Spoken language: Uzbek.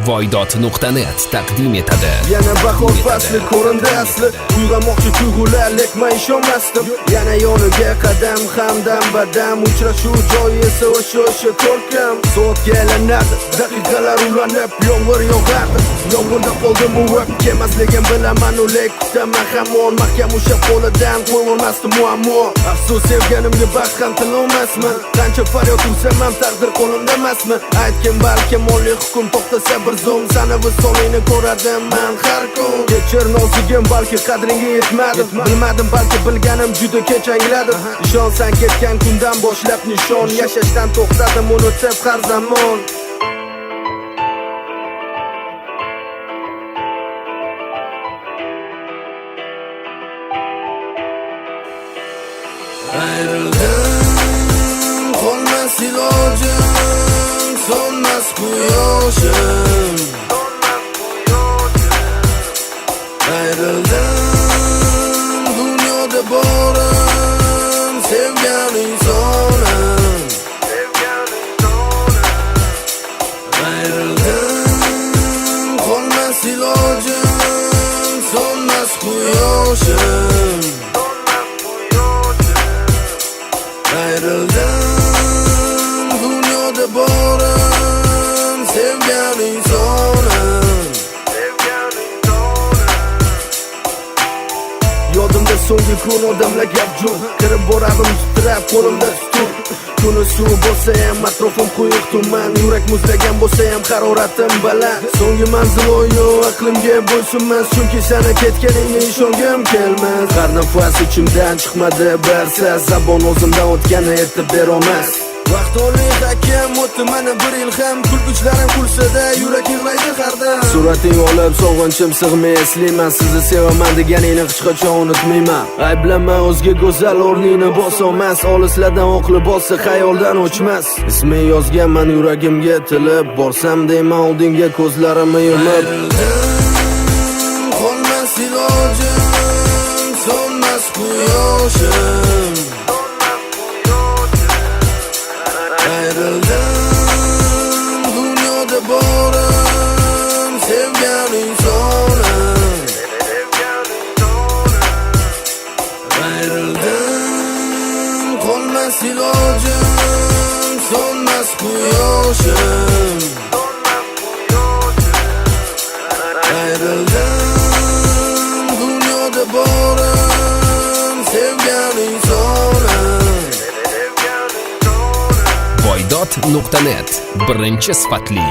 Voydot.net taqdim etadi. Yana bahor fasli ko'rindi asli, uyg'onmoqchi tuyg'ular lekma ishonmasdim. Yana yoniga qadam hamdam badam, uchrashuv joyi esa o'sha ko'rkam. Soatga aylanadi, daqiqalar ulanib, yomg'ir yog'ardi. Yomg'irda qoldim buvib, kemasligim bilaman, ulek kutaman hamon. Mahkam ushlab qo'lidan qo'yolmasdim muammo. Afsus sevganimga baxt ham tilolmasman. Qancha faryod ursam ham taqdir qo'limda emasmi? Aytgin balkim oliy hukm to'xtasa bir zum, sana visolingni ko'radim men har kun. Kechir nozigim, balki qadringga yetmadim. Bilmadim, balki bilganim juda kech angladim. Ishonsan ketgan kundan boshlab nishon, yashashdan to'xtadim unutib har zamon. Ayrıldım, qolmas ilojim, so'nmas quyoshim. Ayrıldım, dunyoda borim, sevgan insonim. Ayrıldım, qolmas ilojim, so'nmas quyoshim. Ayrıldım, dunyoda borim, sevgan insonim. Yodimda so'nggi kun odamlar gap jo'q, kirib boradim titrab qo'limda tutup. Kuni suv bo'lsa ham atrofim quyuq tuman, yurak muzlagan bo'lsa ham haroratim baland. So'nggi manzil o'yo, aqlimga bo'ysunmas, chunki sana ketganingga ishongim kelmas. Har nafas ichimdan chiqmadi bir so'z, zabon o'zimdan o'tgani aytib berolmas. Vaqt oliy hakam o'tdi mana bir yil ham, kulgichlarim kulsa-da yurak yig'laydi hardam. Surating olib sog'inchim sig'may eslayman, sizni sevaman deganingni hech qachon unutmayman. Ayblama o'zga go'zal o'rningni bosolmas, olislardan oqli bo'lsa xayoldan o'chmas. Isming yozganman yuragimga tilib, borsam deyman oldinga ko'zlarimni yumib. Qolmas ilojim, so'nmas quyoshim. Ayrıldım, dunyoda borim, sevgan insonim. Ayrıldım, qolmas ilojim, so'nmas quyoshim. Ayrıldım, dunyoda borim, sevgan insonim. Voydot.net birinchi sifatli